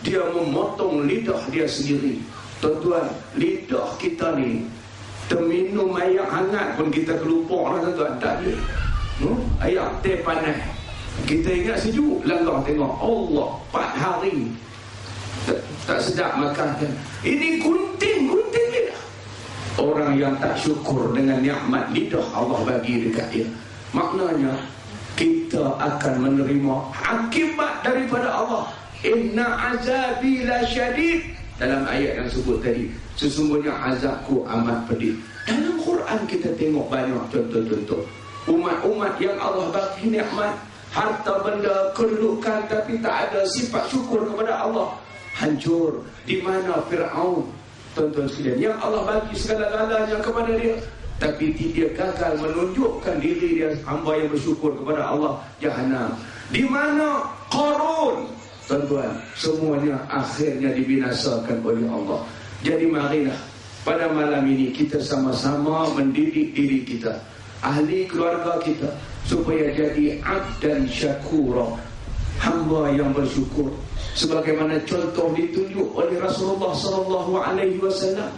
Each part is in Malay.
dia memotong lidah dia sendiri. Tuan-tuan, lidah kita ni terminum air hangat pun kita kelupuk lah tuan-tuan. Tak ada air teh panas kita ingat sejuk, langgar tengok Allah 4 hari tak sedap makan kan. Ini gunting lidah. Orang yang tak syukur dengan nikmat lidah Allah bagi dekat dia, maknanya kita akan menerima akibat daripada Allah. Inna azabi la syadid. Dalam ayat yang sebut tadi, sesungguhnya azabku amat pedih. Dalam Quran kita tengok banyak contoh-contoh umat-umat yang Allah bagi nikmat, harta benda, kedudukan, tapi tak ada sifat syukur kepada Allah, hancur. Di mana Fir'aun, tuan-tuan sekalian, yang Allah bagi segala-galanya kepada dia, tapi dia gagal menunjukkan diri dia hamba yang bersyukur kepada Allah, Jahannam. Di mana Qarun, tuan-tuan, semuanya akhirnya dibinasakan oleh Allah. Jadi marilah pada malam ini kita sama-sama mendidik diri kita, ahli keluarga kita, supaya jadi abdan syakura, hamba yang bersyukur, sebagaimana contoh ditunjuk oleh Rasulullah sallallahu alaihi wasallam.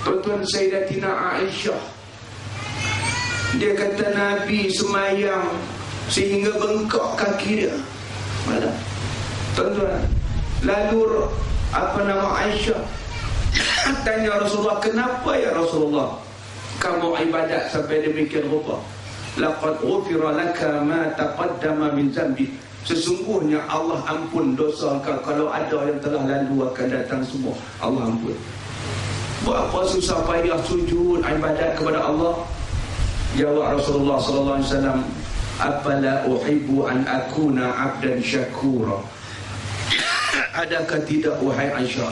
Tuan-tuan, Sayyidatina Aisyah, dia kata Nabi semayang sehingga bengkak kaki dia. Mana? Tuan-tuan, lalu Aisyah tanya Rasulullah, kenapa ya Rasulullah kamu ibadat sampai demikian rupa? Laqad ghufira laka ma taqaddama min zambi. Sesungguhnya Allah ampun dosa kau, kalau ada yang telah lalu akan datang semua Allah ampun. Buat apa susah payah sujud ibadat kepada Allah? Jawab Rasulullah sallallahu alaihi wasallam, afala uhibbu an akuna abdan syakura. Adakah tidak wahai Aisyah,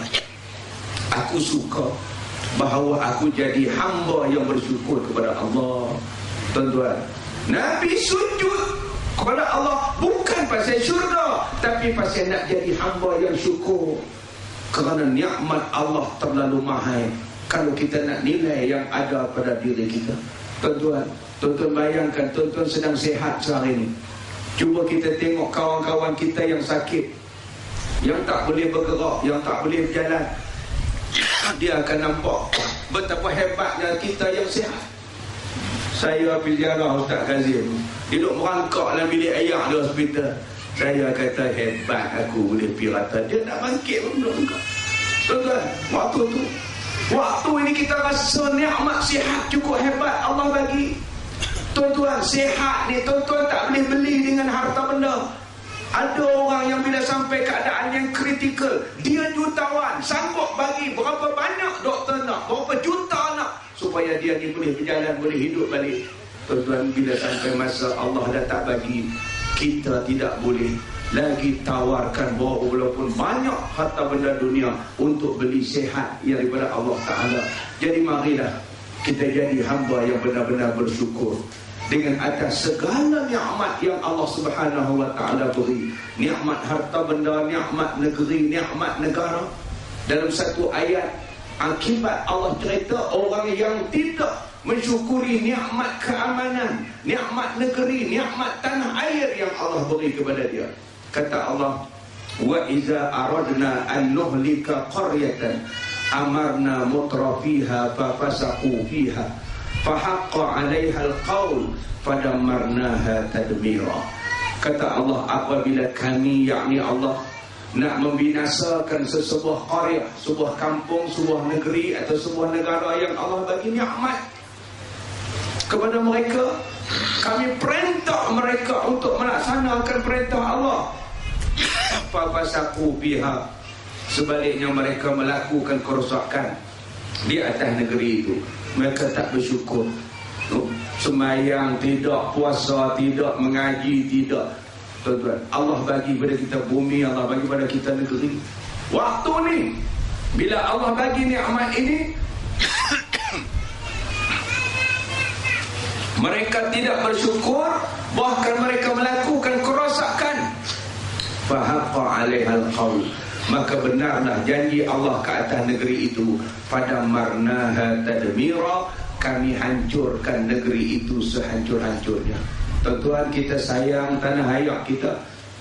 aku suka bahawa aku jadi hamba yang bersyukur kepada Allah. Tuan-tuan, Nabi sujud kepada Allah bukan pasal syurga, tapi pasal nak jadi hamba yang syukur. Kerana nikmat Allah terlalu mahal kalau kita nak nilai yang ada pada diri kita. Tuan-tuan, bayangkan tuan-tuan sedang sihat sehari ini. Cuba kita tengok kawan-kawan kita yang sakit, yang tak boleh bergerak, yang tak boleh berjalan. Dia akan nampak betapa hebatnya kita yang sihat. Saya pergi ziarah Ustaz Kazim, duduk merangkak dalam bilik air di hospital. Saya kata hebat aku boleh pergi rata. Dia nak bangkit pun belum bangkit. Tuan-tuan, waktu ini kita rasa nikmat sihat cukup hebat Allah bagi. Tuan-tuan, sihat ni tuan-tuan tak boleh beli dengan harta benda. Ada orang yang bila sampai keadaan yang kritikal, dia jutawan, sanggup bagi berapa banyak doktor nak, berapa juta nak, supaya dia ni boleh berjalan, boleh hidup balik. Tuan-tuan, bila sampai masa Allah dah tak bagi, kita tidak boleh lagi tawarkan bahawa walaupun banyak harta benda dunia untuk beli sihat yang daripada Allah Ta'ala. Jadi marilah kita jadi hamba yang benar-benar bersyukur dengan atas segala nikmat yang Allah Subhanahu wa Ta'ala beri. Nikmat harta benda, nikmat negeri, nikmat negara. Dalam satu ayat, akibat Allah cerita orang yang tidak mensyukuri nikmat keamanan, nikmat negeri, nikmat tanah air yang Allah beri kepada dia. Kata Allah, wa iza aradna an nuhlika qaryatan amarna mutrafiha fafasaqu fiha fahaqqa 'alaiha al-qaul fadammarnaha tadmira. Kata Allah, apabila kami, yakni Allah, nak membinasakan sesebuah qaryah, sebuah kampung, sebuah negeri atau sebuah negara yang Allah bagi nikmat kepada mereka, kami perintah mereka untuk melaksanakan perintah Allah. Fafasaku biha, sebaliknya mereka melakukan kerosakan di atas negeri itu. Mereka tak bersyukur, sembahyang tidak, puasa tidak, mengaji tidak. Tuan-tuan, Allah bagi pada kita bumi, Allah bagi pada kita negeri. Waktu ni bila Allah bagi nikmat ini, mereka tidak bersyukur, bahkan mereka melakukan kerosakan. Fahaqqa 'alaihal qaul, maka benarlah janji Allah ke atas negeri itu. Fadammarnaha tadmira, kami hancurkan negeri itu sehancur-hancurnya. Tuan-tuan, kita sayang tanah air kita,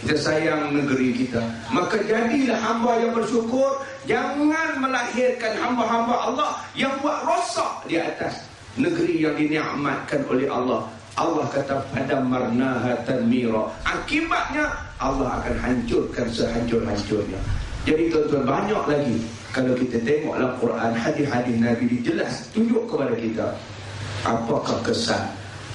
kita sayang negeri kita, maka jadilah hamba yang bersyukur. Jangan melahirkan hamba-hamba Allah yang buat rosak di atas negeri yang dinikmatkan oleh Allah. Allah kata fadamarnaha tadmira. Akibatnya Allah akan hancurkan sehancur-hancurnya. Jadi tuan-tuan, banyak lagi kalau kita tengok dalam Quran, hadis-hadis Nabi dijelas tunjuk kepada kita apakah kesan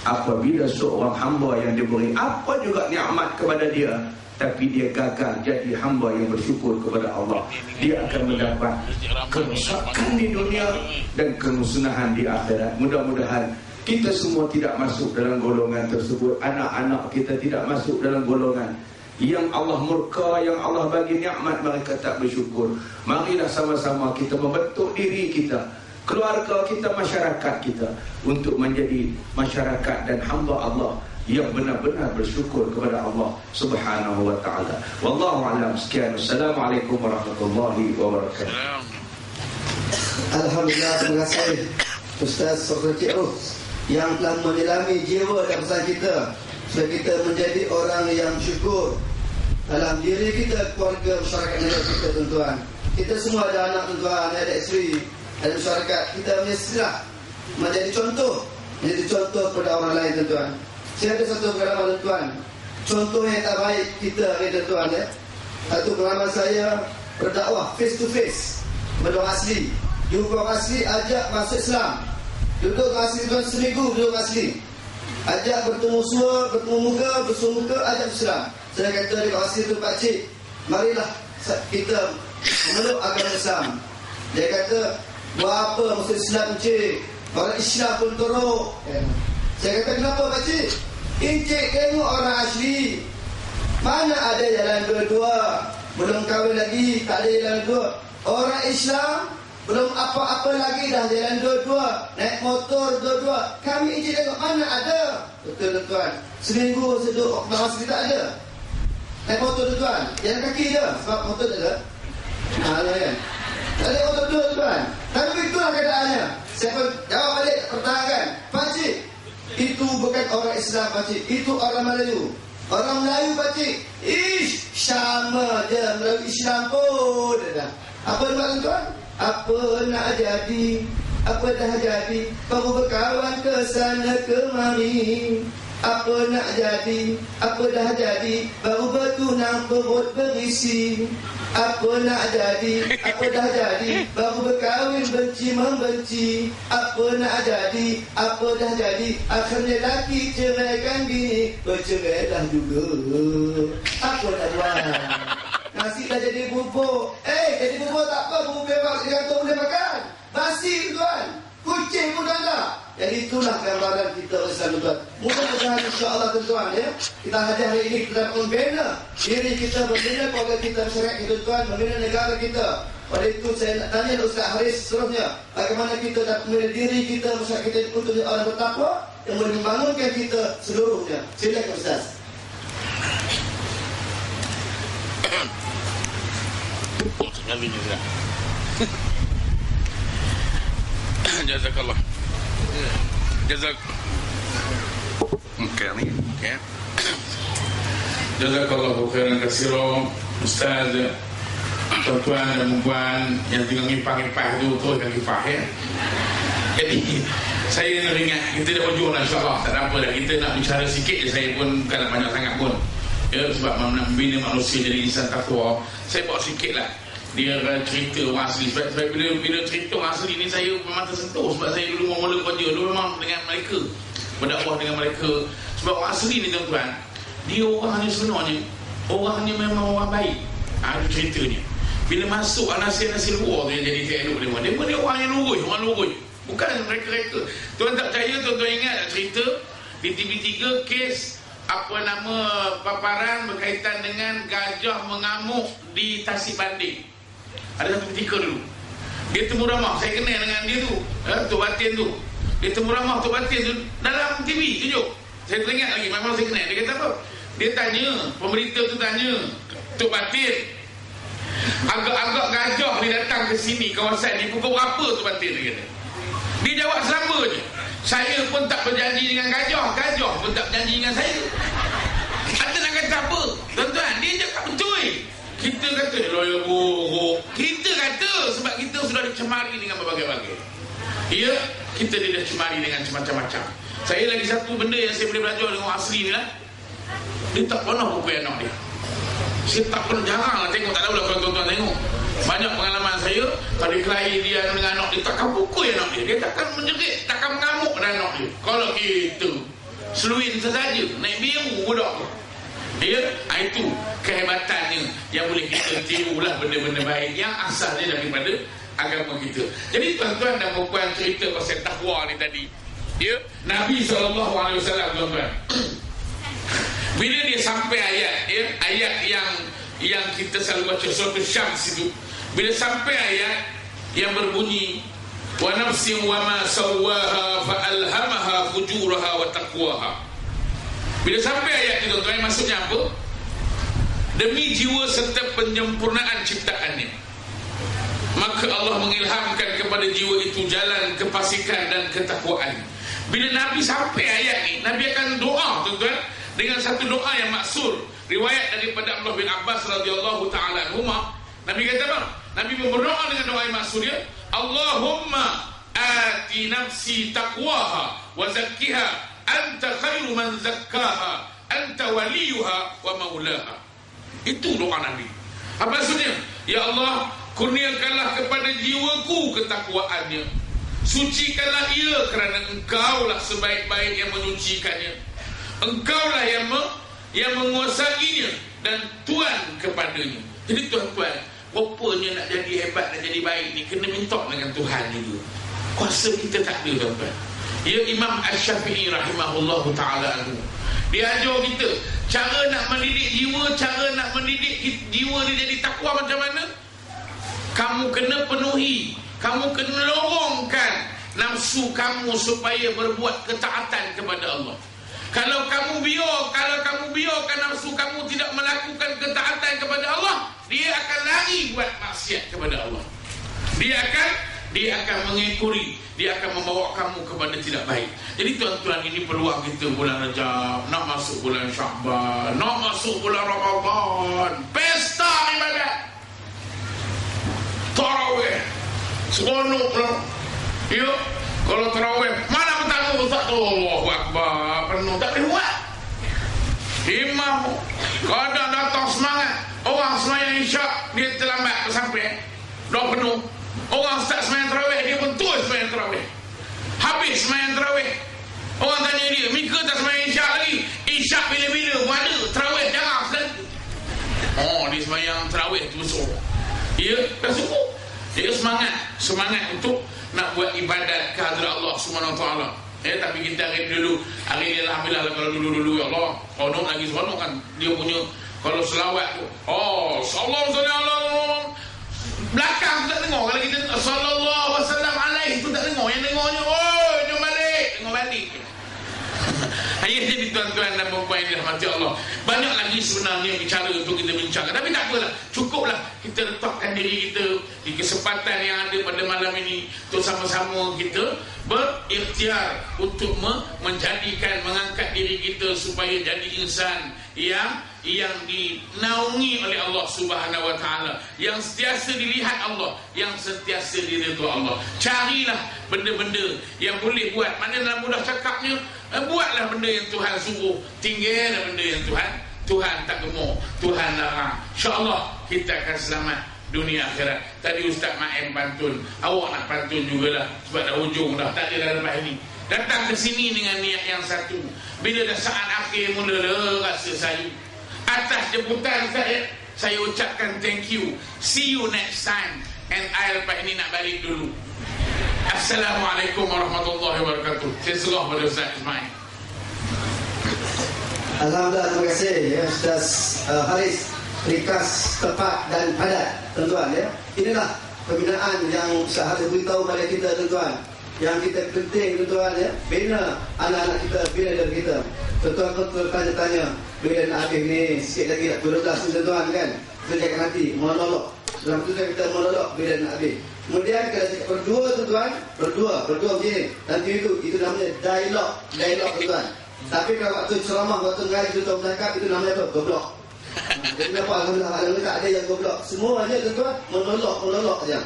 apabila seorang hamba yang diberi apa juga nikmat kepada dia, tapi dia gagal jadi hamba yang bersyukur kepada Allah. Dia akan mendapat kerosakan di dunia dan kemusnahan di akhirat. Mudah-mudahan kita semua tidak masuk dalam golongan tersebut. Anak-anak kita tidak masuk dalam golongan yang Allah murka, yang Allah bagi nikmat mereka tak bersyukur. Marilah sama-sama kita membentuk diri kita, keluarga kita, masyarakat kita, untuk menjadi masyarakat dan hamba Allah yang benar-benar bersyukur kepada Allah Subhanahu wa ta'ala. Wallahu a'lam. Sekian. Assalamualaikum warahmatullahi wabarakatuh. Alhamdulillah, terima kasih Ustaz Dr. Cik Ruh yang telah menyelami jiwa dan pesan kita supaya kita menjadi orang yang syukur dalam diri kita, keluarga, masyarakat negara kita, tuan-tuan. Kita semua ada anak, tuan-tuan, ada isteri, ada masyarakat. Kita mestilah menjadi contoh kepada orang lain, tuan-tuan. Saya ada satu pengalaman, tuan-tuan, contoh yang tak baik kita ni, tuan-tuan, ya. Satu pengalaman saya berdakwah face to face kepada orang asli. Jumpa orang asli, ajak masuk Islam. Duduk asli, tuan, seminggu duduk asli. Ajak bertemu muka, bersuara muka, ajak Islam. Saya kata dekat asli tu, Pak Cik, marilah kita memeluk agama Islam. Dia kata, buat apa masuk Islam, Cik? Orang Islam pun teruk. Saya kata, kenapa, Pak Cik? Encik tengok orang asli, mana ada jalan dua-dua, belum kahwin lagi, tak ada jalan dua. Orang Islam belum apa-apa lagi dah jalan dua-dua, naik motor dua-dua. Kami encik tengok mana ada. Betul, tuan. Seminggu seduk orang asli tak ada. Naik motor, tuan, jalan kaki je, sebab motor tak ada. Kan? Tak ada motor dua, tuan. Tapi itulah keadaannya. Siapa jawab balik pertahankan, Pak Cik, itu bukan orang Islam, Pak Cik, itu orang Melayu. Orang Melayu, Pak Cik, sama je Melayu Islam pun dah. Apa nak, tuan? Apa nak jadi? Apa dah jadi? Baru berkawan ke sana kemari. Apa nak jadi? Apa dah jadi? Baru bertunang perut berisi. Apa nak jadi? Apa dah jadi? Baru berkahwin benci membenci. Apa nak jadi? Apa dah jadi? Akhirnya laki ceraikan bini, bercerai dah juga. Apa dah buat? Nasi dah jadi bubur. Jadi bubur tak apa, bubur bebas dia boleh makan. Basi, tuan. Kucing pun ada. Jadi itulah gambaran kita Islam, tuan. Mudah-mudahan insya-Allah, tuan, ya. Kita hadir hari ini kita membina diri kita, membina keluarga kita, masyarakat kita, tuan, membina negara kita. Oleh itu saya nak tanya Ustaz Haris seterusnya, bagaimana kita dapat membina diri kita, masyarakat kita untuk orang bertakwa yang boleh membangunkan kita seluruhnya. Silakan Ustaz. Jazakallah. Jazakallahu khairan katsiran Ustaz, tuan-tuan dan puan yang tengah ngipah-ngipah tu teruskan ngipah, ya. Jadi saya nak ingat kita dah berjuang, insya-Allah. Tak ada apa dah, kita nak bicara sikit je, saya pun bukan banyak sangat pun. Ya, sebab nak membina manusia jadi insan takwa. Saya bawa sikit lah dia cerita orang asli. Sebab bila cerita orang asli ni saya memang tersentuh. Sebab saya dulu mula kerja dulu memang dengan mereka, berdakwah dengan mereka. Sebab orang asli ni, tuan-tuan, dia orangnya sebenarnya orangnya memang orang baik. Ada ceritanya. Bila masuk nasi luar tu yang jadi elok dia pun dia orang yang lurus. Bukan mereka-reka. Tuan tak percaya, tuan-tuan ingat cerita di TV3 kes apa nama paparan berkaitan dengan gajah mengamuk di Tasik Banding. Ada satu ketika dulu dia temu ramah, saya kenal dengan dia tu, Tok Batin tu. Dia temu ramah Tok Batin tu dalam TV tunjuk. Saya teringat lagi, memang saya kenal. Dia kata apa? Dia tanya, pemberita tu tanya Tok Batin, agak-agak gajah ni datang ke sini kawasan ni pukul berapa, Tok Batin? Dia kata. Dia jawab sama je, saya pun tak berjanji dengan gajah, gajah pun tak berjanji dengan saya. Anda nak kata apa, tuan-tuan? Kita kata lawyer buruk. Kita kata sebab kita sudah dicemari dengan berbagai-bagai. Ya, kita dah dicemari dengan macam-macam. Saya lagi satu benda yang saya boleh belajar dengan asli ni lah. Dia tak pernah pukul anak dia. Saya tak pernah, jarang lah tengok. Tak tahulah kalau tuan-tuan tengok. Banyak pengalaman saya, kalau kelahi dia dengan anak dia, takkan pukul anak dia. Dia takkan menjerit, takkan mengamuk dengan anak dia. Kalau itu seluin sahaja, naik biru budak tu. Ya, itu kehebatannya yang boleh kita tirulah benda-benda baik yang asalnya daripada agama kita. Jadi tuan-tuan dan puan cerita pasal takwa ni tadi. Ya, Nabi SAW tuan-tuan. Bila dia sampai ayat, ya, ayat yang kita selalu baca surah Syams itu, bila sampai ayat yang berbunyi wa nafsin wa ma sawwaha fa alhamaha fujuraha wa taqwaha. Bila sampai ayat itu tuan-tuan, maksudnya apa? Demi jiwa serta penyempurnaan ciptaannya, maka Allah mengilhamkan kepada jiwa itu jalan kefasikan dan ketakwaan. Bila Nabi sampai ayat ni, Nabi akan doa tuan-tuan dengan satu doa yang maksur, riwayat daripada Abdullah bin Abbas radhiyallahu taala anhuma. Nabi kata apa? Nabi berdoa dengan doa yang maksur dia, Allahumma ati nafsi taqwaha wa zakkiha anta khairu man zakkaha anta waliyuha wa maulaha. Itu doa Nabi. Apa maksudnya? Ya Allah, kurniakanlah kepada jiwaku ketakwaannya, sucikanlah ia kerana engkaulah sebaik-baik yang menyucikannya, engkaulah yang menguasainya dan Tuhan kepadanya. Jadi tuan-tuan, rupanya nak jadi hebat, nak jadi baik ni kena minta dengan Tuhan juga. Kuasa kita tak ada tuan-tuan. Ya, Imam Asy-Syafi'i rahimahullah ta'ala anhu, dia ajar kita cara nak mendidik jiwa, cara nak mendidik jiwa ni jadi takwa macam mana. Kamu kena penuhi, kamu kena lorongkan nafsu kamu supaya berbuat ketaatan kepada Allah. Kalau kamu biarkan nafsu kamu tidak melakukan ketaatan kepada Allah, dia akan lari buat maksiat kepada Allah. Dia akan mengekori, dia akan membawa kamu kepada tidak baik. Jadi tuan-tuan, ini peluang kita bulan Rajab, nak masuk bulan Sya'ban, nak masuk bulan Ramadan, pesta ibadat, tarawih, seronok lah. Ya, kalau tarawih, mana pertama Ustaz tu, Allahu Akbar, penuh, tak boleh buat. Imam kadang datang semangat, orang semayang isyak dia terlambat sampai, dah penuh. Orang start semayang tarawih, dia pun terus semayang tarawih. Habis semayang tarawih, orang tanya dia, Mika tak semayang isyak lagi? Isyak bila-bila pun ada, tarawih jarang sekali. Oh, dia semayang tarawih tu besar. Ya, dah cukup. Dia semangat untuk nak buat ibadat ke hadirat Allah SWT. Tapi kita hari dulu, hari ni alhamdulillah, kalau dulu ya Allah, kodok lagi seronok kan. Dia punya, kalau selawat tu, oh, sallallahu alaihi, belakang tu tak dengar. Kalau kita sallallahu wasallam alaihi tu tak dengar. Yang dengarnya, oh, jom balik, dengar balik. Ayah, jadi tuan-tuan dan puan yang dirahmati Allah, banyak lagi sebenarnya bicara untuk kita bincangkan, tapi tak apalah, cukuplah kita letakkan diri kita di kesempatan yang ada pada malam ini untuk sama-sama kita berikhtiar untuk mengangkat diri kita supaya jadi insan yang dinaungi oleh Allah Subhanahu wa taala, yang sentiasa dilihat Allah, yang sentiasa diridha Allah. Carilah benda-benda yang boleh buat. Mana dalam mudah cakapnya, buatlah benda yang Tuhan suruh, tinggallah benda yang Tuhan tak gemar, Tuhan larang. InsyaAllah kita akan selamat dunia akhirat. Tadi Ustaz Ma'em pantun, awak nak pantun jugalah sebab dah hujung dah, tak ada dah lepas ini. Datang ke sini dengan niat yang satu. Bila dah saat akhir mula rasa sayu. Atas jemputan saya ucapkan thank you. See you next time. And I lepas ini nak balik dulu. Assalamualaikum warahmatullahi wabarakatuh. Saya serah pada Ustaz Ismail. Alhamdulillah, terima kasih ya Ustaz Haris. Ringkas, tepat dan padat tuan-tuan ya. Inilah pembinaan yang sahaja beritahu pada kita tuan-tuan. Yang kita penting tuan-tuan ya, bina anak-anak kita, bina diri kita. Tuan-tuan tanya-tanya, bila nak habis ni sikit lagi 12 tuan-tuan kan. Kita jangan nanti monolog. Dalam tu kita monolog bila nak habis. Kemudian kita cakap berdua tuan-tuan, berdua macam ni. Nanti itu namanya dialog tuan-tuan. Tapi kalau waktu ceramah, waktu ngaji tuan bercakap, itu namanya apa? Goblok. Jadi nampak alhamdulillah tak ada yang goblok. Semuanya tuan-tuan menolak aja.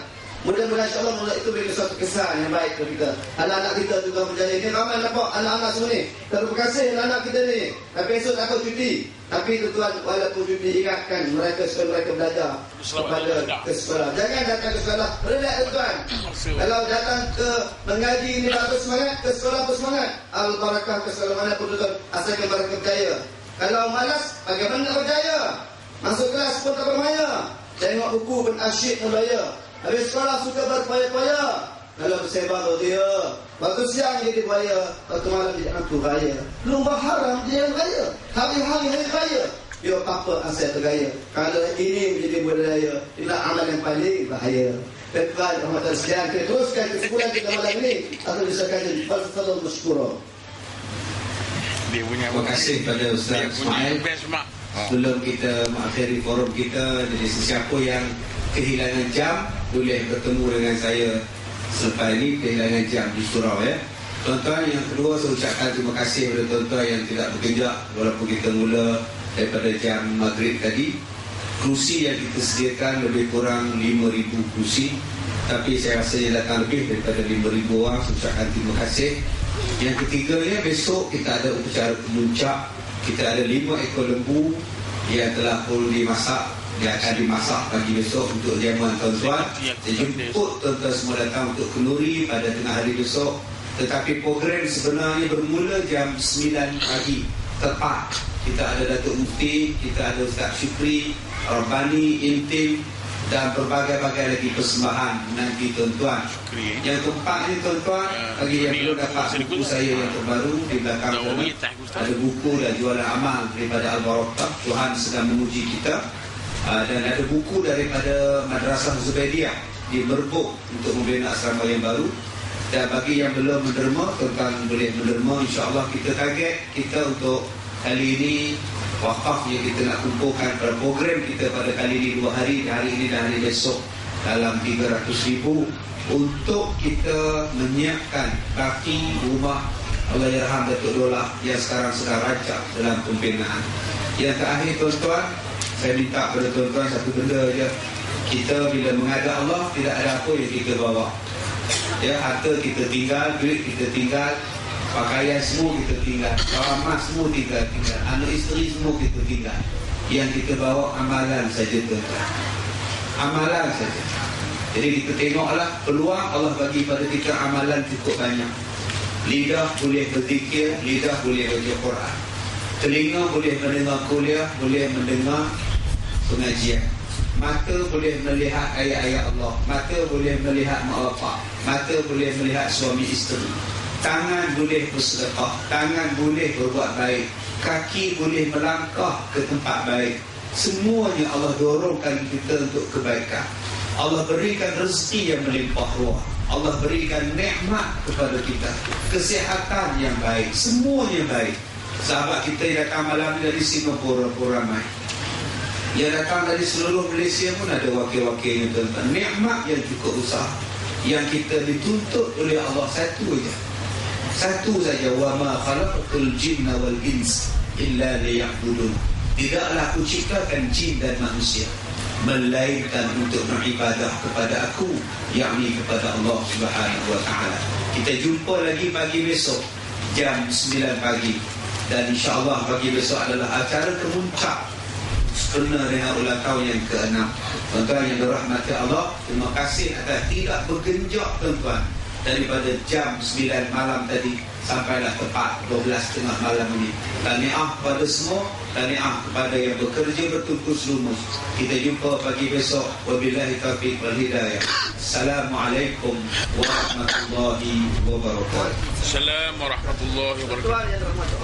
Mudah-mudahan insya-Allah menolak itu bagi suatu kesan yang baik kepada kita. Anak-anak kita juga berjaya. Ini ramai nampak anak-anak semua ni. Terima kasih anak-anak kita ni. Tapi esok aku cuti. Tapi tuan-tuan walaupun cuti ingatkan mereka supaya mereka belajar ke sekolah. Jangan datang ke sekolah. Relax tuan. Kalau datang ke mengaji ni tak semangat, ke sekolah pun semangat. Al-barakah ke sekolah mana pun tuan. Asalkan mereka berjaya. Kalau malas, bagaimana nak berjaya? Masuk kelas pun tak bermaya. Tengok buku pun asyik membaya. Habis sekolah suka berpaya-paya. Kalau bersembang dia, waktu siang jadi buaya, waktu malam jadi hantu raya. Lomba haram dia yang raya. Hari-hari raya. Dia apa asal tergaya. Kalau ini menjadi budaya, inilah amal yang paling bahaya. Baik-baik, rahmatan sekalian. Kita teruskan kesimpulan kita malam ini. Atau disahkan jadi falsafah masykurah. Terima kasih kepada Ustaz Ismail. Sebelum kita mengakhiri forum kita, jadi sesiapa yang kehilangan jam boleh bertemu dengan saya selepas ini, kehilangan jam di surau ya. Tuan-tuan, yang kedua saya ucapkan terima kasih kepada tuan-tuan yang tidak berkejak walaupun kita mula daripada jam maghrib tadi. Kerusi yang kita sediakan lebih kurang 5,000 kerusi, tapi saya rasa dia datang lebih daripada 5,000 orang. Saya ucapkan terima kasih. Yang ketiganya, besok kita ada upacara kemuncak. Kita ada 5 ekor lembu yang telah pun dimasak. Dia akan dimasak pagi besok untuk jamuan tuan-tuan. Saya jemput tuan-tuan semua datang untuk kenduri pada tengah hari besok. Tetapi program sebenarnya bermula jam 9 pagi tepat. Kita ada Datuk Mufti, kita ada Ustaz Syukri, Rabbani, Intim dan berbagai-bagai lagi persembahan nanti tuan-tuan. Yang keempat ni tuan-tuan, bagi yang belum dapat buku saya yang terbaru di belakang sana, ada buku dan jualan amal daripada Al-Barakah. Tuhan sedang menguji kita. Dan ada buku daripada Madrasah Zubaidiyah di Merbuk untuk membina asrama yang baru. Dan bagi yang belum menderma, tuan-tuan boleh menderma. InsyaAllah kita target kita untuk kali ini wakaf yang kita nak kumpulkan pada program kita pada kali ini 2 hari, hari ini dan hari besok dalam 300,000 untuk kita menyiapkan kaki rumah Allahyarham Datuk Dolah yang sekarang sedang rancang dalam pembinaan. Yang terakhir tuan-tuan, saya minta kepada tuan-tuan satu benda saja. Kita bila menghadap Allah tidak ada apa yang kita bawa. Ya, harta kita tinggal, duit kita tinggal, pakaian semua kita tinggal, kawan semua tinggal, anak isteri semua kita tinggal. Yang kita bawa amalan saja tuan-tuan. Amalan saja. Jadi kita tengoklah peluang Allah bagi pada kita amalan cukup banyak. Lidah boleh berzikir, lidah boleh baca Quran. Telinga boleh mendengar kuliah, boleh mendengar pengajian. Mata boleh melihat ayat-ayat Allah. Mata boleh melihat mak bapak. Mata boleh melihat suami isteri. Tangan boleh bersedekah. Tangan boleh berbuat baik. Kaki boleh melangkah ke tempat baik. Semuanya Allah dorongkan kita untuk kebaikan. Allah berikan rezeki yang melimpah ruah. Allah berikan nikmat kepada kita. Kesihatan yang baik. Semuanya baik. Sahabat kita yang datang malam dari Singapura pun ramai. Yang datang dari seluruh Malaysia pun ada wakil-wakilnya tuan-tuan. Nikmat yang cukup besar. Yang kita dituntut oleh Allah satu saja. Satu saja. Wa ma khalaqtul jinna wal ins illa liya'budun. Tidaklah aku ciptakan jin dan manusia melainkan untuk beribadah kepada aku, yakni kepada Allah Subhanahu wa taala. Kita jumpa lagi pagi besok jam 9 pagi. Dan insya-Allah pagi besok adalah acara kemuncak sempurna dengan ulang tahun yang ke-6. Tuan-tuan yang dirahmati Allah, terima kasih atas tidak bergenjak tuan-tuan daripada jam 9 malam tadi sampailah tepat 12.30 malam ini. Tahniah kepada semua, tahniah kepada yang bekerja bertungkus lumus. Kita jumpa pagi besok. Wabillahi taufiq wal hidayah. Assalamualaikum warahmatullahi wabarakatuh. Assalamualaikum warahmatullahi wabarakatuh.